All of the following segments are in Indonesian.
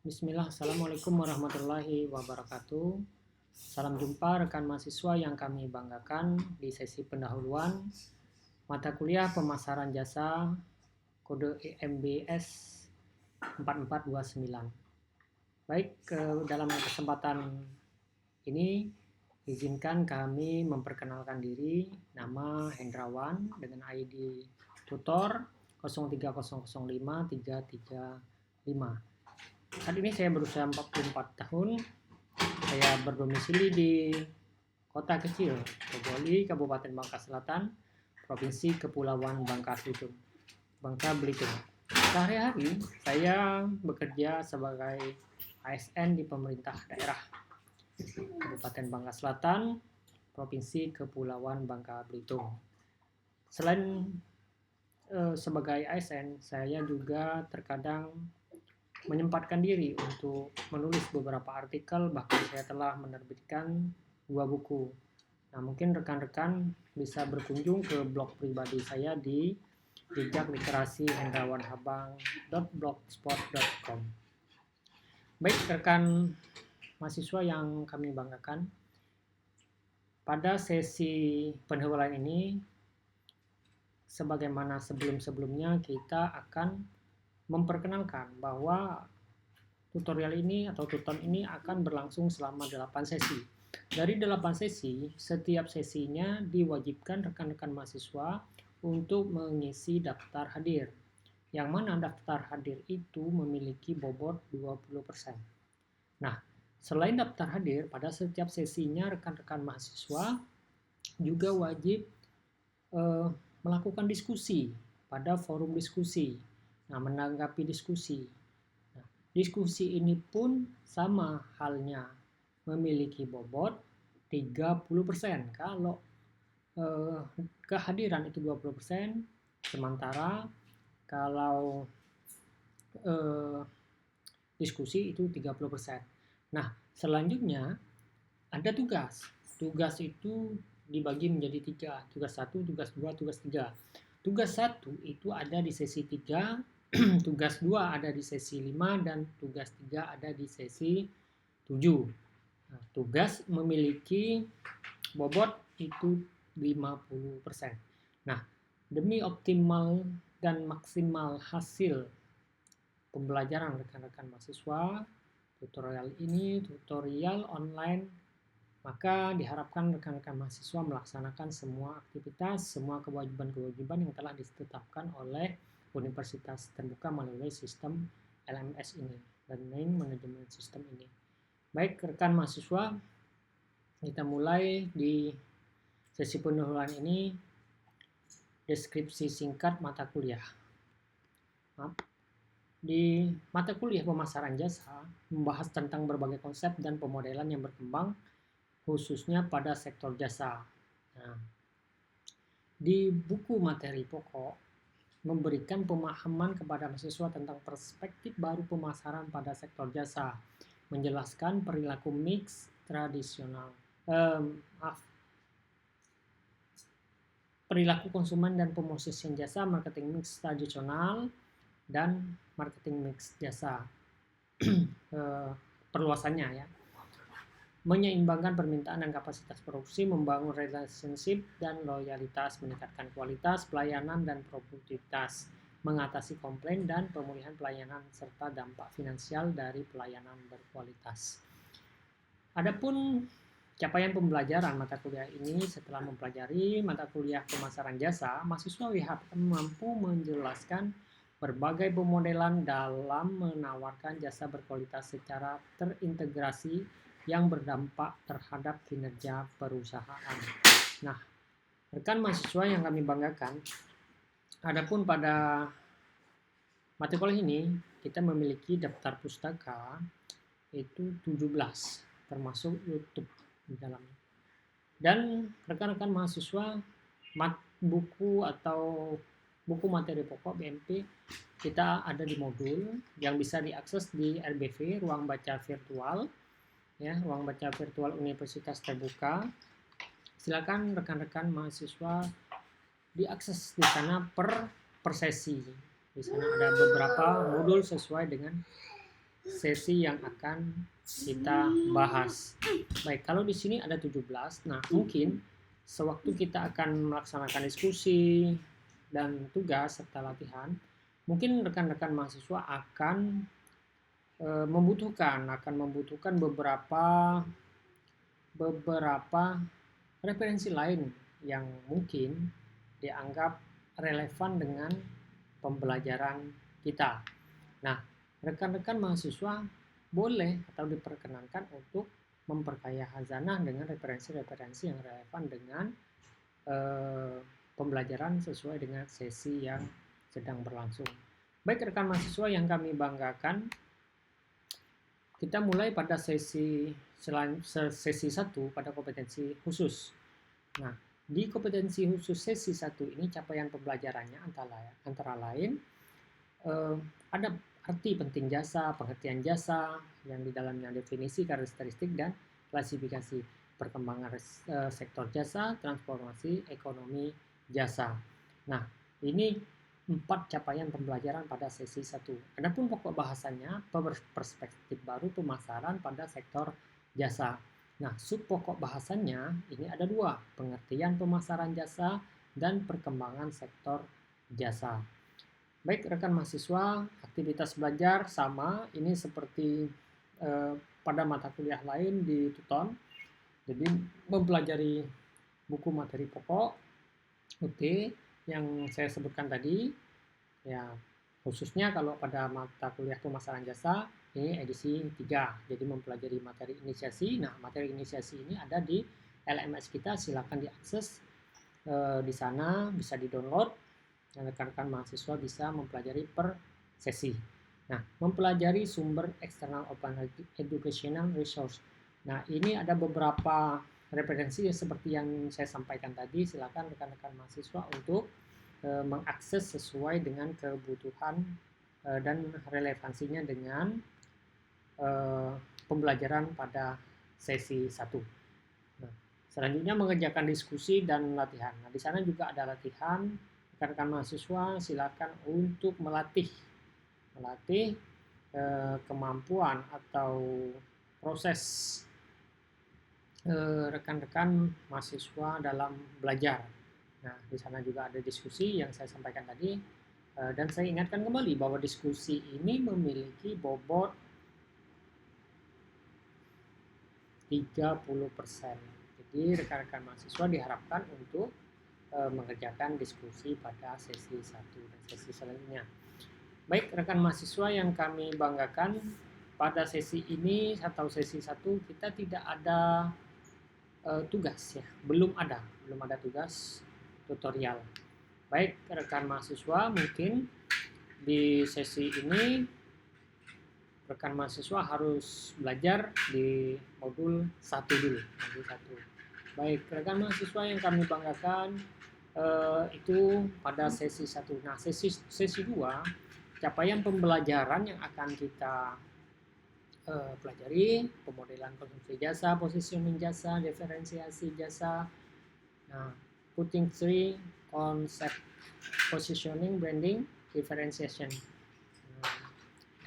Bismillah, Assalamualaikum warahmatullahi wabarakatuh. Salam jumpa rekan mahasiswa yang kami banggakan di sesi pendahuluan mata kuliah pemasaran jasa kode EMBS 4429. Baik, dalam kesempatan ini izinkan kami memperkenalkan diri. Nama Hendrawan dengan ID tutor 03005335. Saat ini saya berusia 44 tahun. Saya berdomisili di kota kecil Togoli, Kabupaten Bangka Selatan, Provinsi Kepulauan Bangka Belitung. Sehari-hari saya bekerja sebagai ASN di pemerintah daerah Kabupaten Bangka Selatan, Provinsi Kepulauan Bangka Belitung. Selain sebagai ASN, saya juga terkadang menyempatkan diri untuk menulis beberapa artikel, bahkan saya telah menerbitkan 2 buku. Nah, mungkin rekan-rekan bisa berkunjung ke blog pribadi saya di jejakliterasihendrawanhabang.blogspot.com. Baik, rekan mahasiswa yang kami banggakan, pada sesi pendahuluan ini, sebagaimana sebelum-sebelumnya, kita akan memperkenalkan bahwa tutorial ini atau tutor ini akan berlangsung selama 8 sesi. Dari 8 sesi, setiap sesinya diwajibkan rekan-rekan mahasiswa untuk mengisi daftar hadir. Yang mana daftar hadir itu memiliki bobot 20%. Nah, selain daftar hadir, pada setiap sesinya rekan-rekan mahasiswa juga wajib melakukan diskusi pada forum diskusi. Nah, menanggapi diskusi. Nah, diskusi ini pun sama halnya memiliki bobot 30%. Kalau kehadiran itu 20%, sementara kalau diskusi itu 30%. Nah, selanjutnya ada tugas. Tugas itu dibagi menjadi 3. Tugas 1, tugas 2, tugas 3. Tugas 1 itu ada di sesi 3, tugas 2 ada di sesi 5, dan tugas 3 ada di sesi 7. Nah, tugas memiliki bobot itu 50%. Nah, demi optimal dan maksimal hasil pembelajaran rekan-rekan mahasiswa, tutorial ini tutorial online, maka diharapkan rekan-rekan mahasiswa melaksanakan semua aktivitas, semua kewajiban-kewajiban yang telah ditetapkan oleh Universitas Terbuka melalui sistem LMS ini, Learning Management System ini. Baik, rekan mahasiswa, kita mulai di sesi pendahuluan ini, deskripsi singkat mata kuliah. Di mata kuliah pemasaran jasa membahas tentang berbagai konsep dan pemodelan yang berkembang khususnya pada sektor jasa. Nah, di buku materi pokok memberikan pemahaman kepada mahasiswa tentang perspektif baru pemasaran pada sektor jasa, menjelaskan perilaku mix tradisional, perilaku konsumen dan pemosisian jasa, marketing mix tradisional dan marketing mix jasa. Perluasannya ya, menyeimbangkan permintaan dan kapasitas produksi, membangun relationship dan loyalitas, meningkatkan kualitas pelayanan dan produktivitas, mengatasi komplain dan pemulihan pelayanan, serta dampak finansial dari pelayanan berkualitas. Adapun capaian pembelajaran mata kuliah ini, setelah mempelajari mata kuliah pemasaran jasa, mahasiswa WHPM mampu menjelaskan berbagai pemodelan dalam menawarkan jasa berkualitas secara terintegrasi yang berdampak terhadap kinerja perusahaan. Nah, rekan mahasiswa yang kami banggakan, adapun pada mata kuliah ini kita memiliki daftar pustaka itu 17, termasuk YouTube di dalamnya. Dan rekan-rekan mahasiswa buku atau buku materi pokok BMP kita ada di modul yang bisa diakses di RBV, ruang baca virtual. Ya, ruang baca virtual Universitas Terbuka. Silakan rekan-rekan mahasiswa diakses di sana per sesi. Di sana ada beberapa modul sesuai dengan sesi yang akan kita bahas. Baik, kalau di sini ada 17. Nah, mungkin sewaktu kita akan melaksanakan diskusi dan tugas serta latihan, mungkin rekan-rekan mahasiswa akan membutuhkan beberapa referensi lain yang mungkin dianggap relevan dengan pembelajaran kita. Nah, rekan-rekan mahasiswa boleh atau diperkenankan untuk memperkaya khazanah dengan referensi-referensi yang relevan dengan pembelajaran sesuai dengan sesi yang sedang berlangsung. Baik rekan mahasiswa yang kami banggakan, kita mulai pada sesi 1 pada kompetensi khusus. Nah, di kompetensi khusus sesi 1 ini capaian pembelajarannya antara lain ada arti penting jasa, pengertian jasa yang di dalamnya definisi, karakteristik, dan klasifikasi perkembangan sektor jasa, transformasi ekonomi jasa. Nah, ini 4 capaian pembelajaran pada sesi 1. Adapun pokok bahasanya, perspektif baru pemasaran pada sektor jasa. Nah, sub pokok bahasanya ini ada 2, pengertian pemasaran jasa dan perkembangan sektor jasa. Baik rekan mahasiswa, aktivitas belajar sama, ini seperti pada mata kuliah lain di Tuton. Jadi mempelajari buku materi pokok UT yang saya sebutkan tadi, ya khususnya kalau pada mata kuliah pemasaran jasa ini edisi 3, jadi mempelajari materi inisiasi. Nah, materi inisiasi ini ada di LMS kita, silakan diakses di sana, bisa di-download dan rekan-rekan mahasiswa bisa mempelajari per sesi. Nah, mempelajari sumber eksternal open educational resource. Nah, ini ada beberapa referensi seperti yang saya sampaikan tadi, silakan rekan-rekan mahasiswa untuk mengakses sesuai dengan kebutuhan dan relevansinya dengan pembelajaran pada sesi 1. Nah, selanjutnya mengerjakan diskusi dan latihan. Nah, di sana juga ada latihan. Rekan-rekan mahasiswa silakan untuk melatih kemampuan atau proses rekan-rekan mahasiswa dalam belajar. Nah, di sana juga ada diskusi yang saya sampaikan tadi, dan saya ingatkan kembali bahwa diskusi ini memiliki bobot 30%. Jadi rekan-rekan mahasiswa diharapkan untuk mengerjakan diskusi pada sesi 1 dan sesi selanjutnya. Baik rekan mahasiswa yang kami banggakan, pada sesi ini atau sesi 1 kita tidak ada tugas ya, belum ada tugas tutorial. Baik rekan mahasiswa, mungkin di sesi ini rekan mahasiswa harus belajar di modul 1 dulu, modul 1. Baik rekan mahasiswa yang kami banggakan, itu pada sesi 1. Nah, sesi 2, capaian pembelajaran yang akan kita pelajari, pemodelan konsumsi jasa, positioning jasa, diferensiasi jasa. Nah, putting three concept: positioning, branding, differentiation. Nah,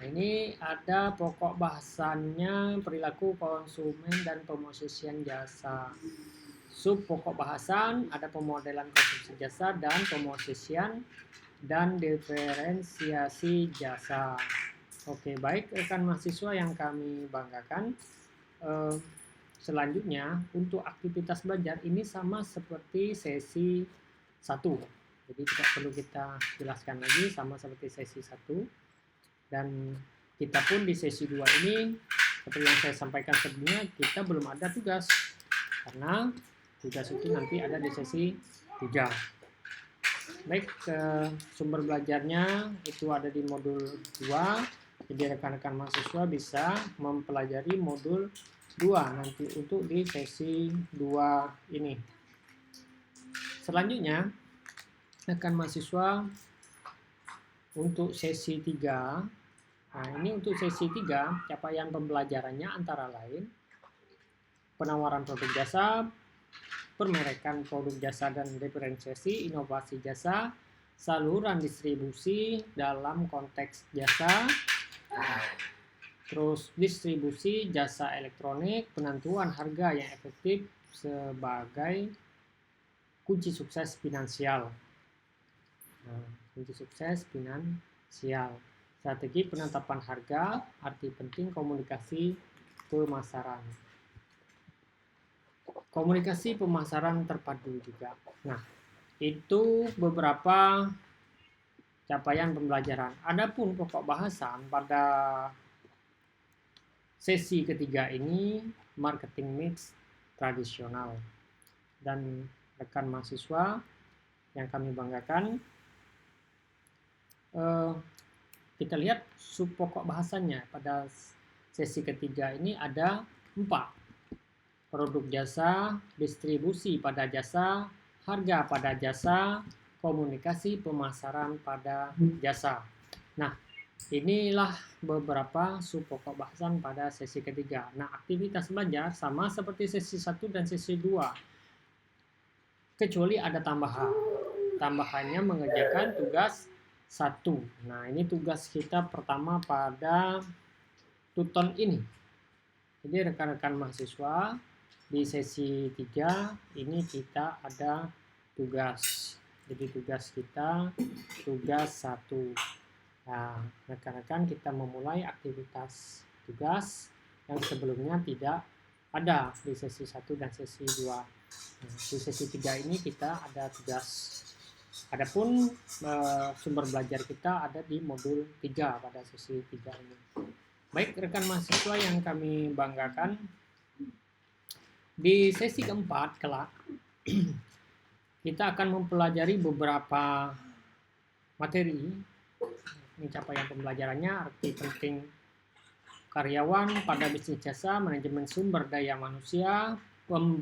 ini ada pokok bahasannya perilaku konsumen dan pemosisian jasa. Sub pokok bahasan ada pemodelan konsumsi jasa dan pemosisian dan diferensiasi jasa. Oke, baik rekan mahasiswa yang kami banggakan, selanjutnya untuk aktivitas belajar ini sama seperti sesi 1. Jadi tidak perlu kita jelaskan lagi, sama seperti sesi 1. Dan kita pun di sesi 2 ini, seperti yang saya sampaikan sebelumnya, kita belum ada tugas. Karena tugas itu nanti ada di sesi 3. Baik, sumber belajarnya itu ada di modul 2. Jadi rekan-rekan mahasiswa bisa mempelajari modul 2 nanti untuk di sesi 2 ini. Selanjutnya, rekan mahasiswa untuk sesi 3. Nah, ini untuk sesi 3, capaian pembelajarannya antara lain penawaran produk jasa, permerekan produk jasa dan diferensiasi, inovasi jasa, saluran distribusi dalam konteks jasa, Terus distribusi jasa elektronik, penentuan harga yang efektif sebagai kunci sukses finansial. Nah, kunci sukses finansial. Strategi penetapan harga, arti penting komunikasi pemasaran. Komunikasi pemasaran terpadu juga. Nah, itu beberapa capaian pembelajaran. Adapun pokok bahasan pada sesi ketiga ini marketing mix tradisional. Dan rekan mahasiswa yang kami banggakan, kita lihat sub pokok bahasannya pada sesi ketiga ini ada 4. Produk jasa, distribusi pada jasa, harga pada jasa, komunikasi pemasaran pada jasa. Nah, inilah beberapa sub pokok bahasan pada sesi ketiga. Nah, aktivitas belajar sama seperti sesi 1 dan sesi 2. Kecuali ada tambahan. Tambahannya mengerjakan tugas 1. Nah, ini tugas kita pertama pada tuton ini. Jadi rekan-rekan mahasiswa, di sesi 3 ini kita ada tugas. Jadi tugas kita tugas 1. Nah, rekan-rekan kita memulai aktivitas tugas yang sebelumnya tidak ada di sesi 1 dan sesi 2. Nah, di sesi 3 ini kita ada tugas. Adapun sumber belajar kita ada di modul 3 pada sesi 3 ini. Baik rekan mahasiswa yang kami banggakan, di sesi keempat kelak kita akan mempelajari beberapa materi. Ini capaian pembelajarannya, arti penting karyawan pada bisnis jasa, manajemen sumber daya manusia,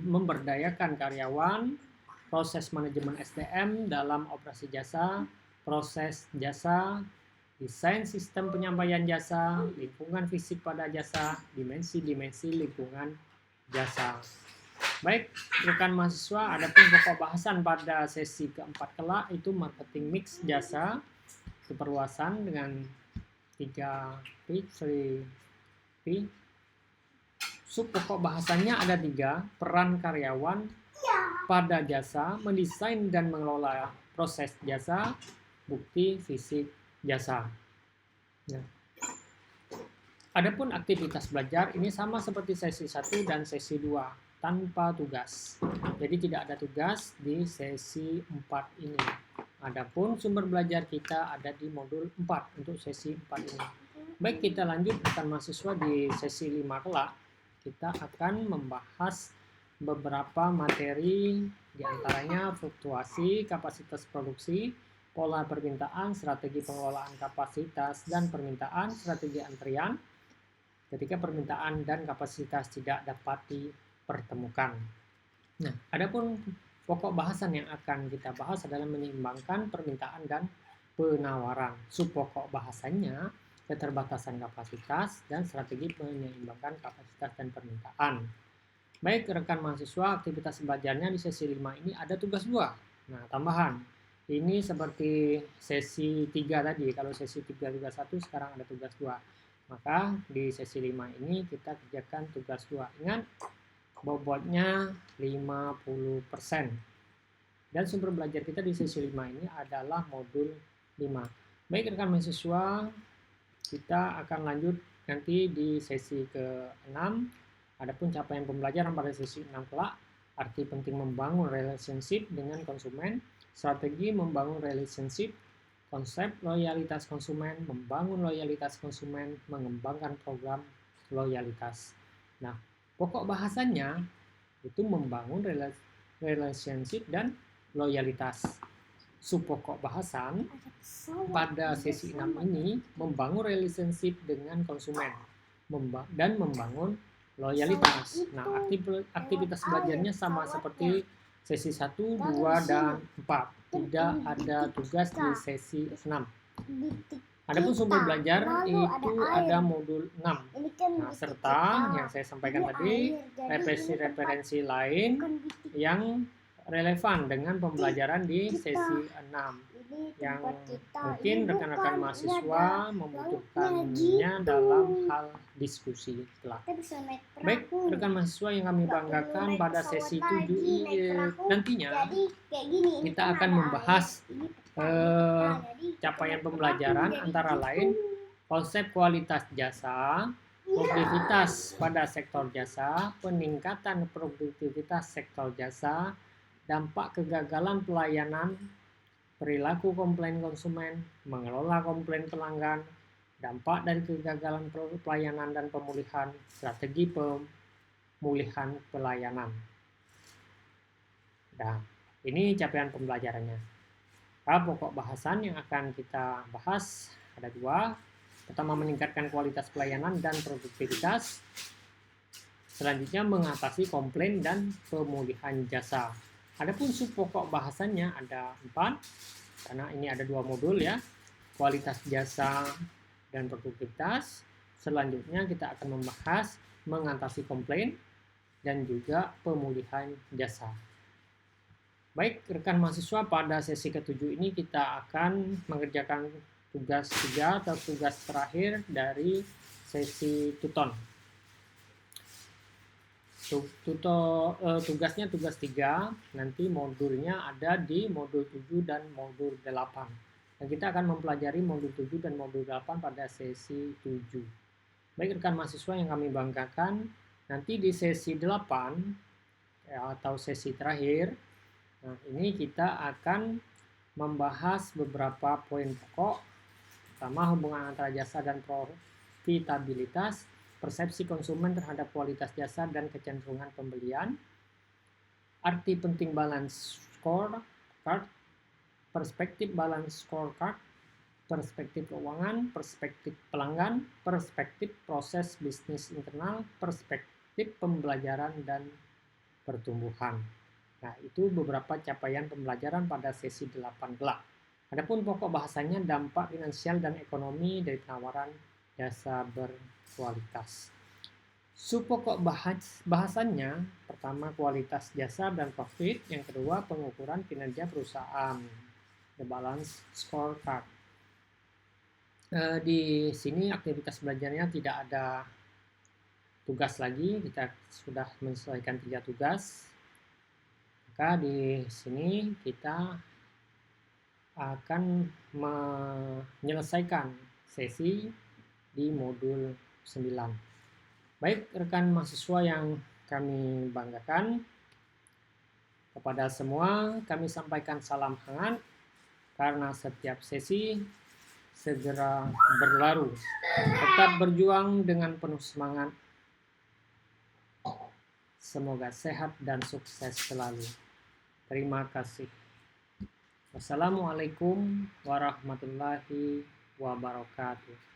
memberdayakan karyawan, proses manajemen SDM dalam operasi jasa, proses jasa, desain sistem penyampaian jasa, lingkungan fisik pada jasa, dimensi-dimensi lingkungan jasa. Baik, rekan mahasiswa, adapun pokok bahasan pada sesi keempat kelak itu marketing mix jasa, keperluasan dengan 3P, 3P. Sub pokok bahasannya ada 3, peran karyawan pada jasa, mendesain dan mengelola proses jasa, bukti fisik jasa. Nah, adapun aktivitas belajar ini sama seperti sesi 1 dan sesi 2, tanpa tugas. Jadi tidak ada tugas di sesi 4 ini. Adapun sumber belajar kita ada di modul 4 untuk sesi 4 ini. Baik, kita lanjut rekan mahasiswa di sesi 5 kelak. Kita akan membahas beberapa materi, diantaranya fluktuasi kapasitas produksi, pola permintaan, strategi pengelolaan kapasitas dan permintaan, strategi antrian ketika permintaan dan kapasitas tidak dapat dipertemukan. Nah, adapun pokok bahasan yang akan kita bahas adalah menyeimbangkan permintaan dan penawaran. Sub pokok bahasannya keterbatasan kapasitas dan strategi menyeimbangkan kapasitas dan permintaan. Baik rekan mahasiswa, aktivitas belajarnya di sesi 5 ini ada tugas 2. Nah, tambahan. Ini seperti sesi 3 tadi. Kalau sesi 3 tugas 1, sekarang ada tugas 2. Maka di sesi 5 ini kita kerjakan tugas 2. Ingat, bobotnya 50%. Dan sumber belajar kita di sesi 5 ini adalah modul 5. Baik rekan mahasiswa, kita akan lanjut nanti di sesi ke-6. Adapun capaian pembelajaran pada sesi 6 kelak, arti penting membangun relationship dengan konsumen, strategi membangun relationship, konsep loyalitas konsumen, membangun loyalitas konsumen, mengembangkan program loyalitas. Nah, pokok bahasannya itu membangun relationship dan loyalitas. Subpokok bahasan pada sesi 6 ini membangun relationship dengan konsumen dan membangun loyalitas. Nah, aktivitas belajarnya sama seperti sesi 1, 2, dan 4. Tidak ada tugas di sesi 6. Adapun sumber belajar itu ada modul 6. Nah, serta yang saya sampaikan tadi, referensi-referensi lain yang relevan dengan pembelajaran di sesi 6. yang mungkin rekan-rekan mahasiswa membutuhkannya dalam hal diskusi kelak. Baik, rekan mahasiswa yang kami banggakan, pada sesi 7 nantinya kita akan membahas capaian pembelajaran antara lain konsep kualitas jasa, produktivitas pada sektor jasa, peningkatan produktivitas sektor jasa, dampak kegagalan pelayanan, perilaku komplain konsumen, mengelola komplain pelanggan, dampak dari kegagalan pelayanan dan pemulihan, strategi pemulihan pelayanan. Nah, ini capaian pembelajarannya. Pokok bahasan yang akan kita bahas ada 2. Pertama, meningkatkan kualitas pelayanan dan produktivitas. Selanjutnya, mengatasi komplain dan pemulihan jasa. Adapun subpokok bahasannya ada 4, karena ini ada 2 modul ya, kualitas jasa dan produktivitas. Selanjutnya kita akan membahas mengatasi komplain dan juga pemulihan jasa. Baik, rekan mahasiswa, pada sesi ke-7 ini kita akan mengerjakan tugas 3 atau tugas terakhir dari sesi tuton. Tugasnya tugas 3, nanti modulnya ada di modul 7 dan modul 8. Dan kita akan mempelajari modul 7 dan modul 8 pada sesi 7. Baik, rekan mahasiswa yang kami banggakan, nanti di sesi 8 atau sesi terakhir, nah ini kita akan membahas beberapa poin pokok. Pertama, hubungan antara jasa dan profitabilitas, persepsi konsumen terhadap kualitas jasa dan kecenderungan pembelian, arti penting balance scorecard, perspektif balance scorecard, perspektif keuangan, perspektif pelanggan, perspektif proses bisnis internal, perspektif pembelajaran dan pertumbuhan. Nah, itu beberapa capaian pembelajaran pada sesi 8 kelak. Adapun pokok bahasanya dampak finansial dan ekonomi dari penawaran jasa berkualitas. Subpokok bahasannya, pertama kualitas jasa dan profit, yang kedua pengukuran kinerja perusahaan, the balance scorecard. Di sini aktivitas belajarnya tidak ada tugas lagi, kita sudah menyelesaikan 3 tugas. Maka di sini kita akan menyelesaikan sesi di modul 9. Baik, rekan mahasiswa yang kami banggakan, kepada semua kami sampaikan salam hangat, karena setiap sesi segera berlalu. Tetap berjuang dengan penuh semangat. Semoga sehat dan sukses selalu. Terima kasih. Wassalamualaikum warahmatullahi wabarakatuh.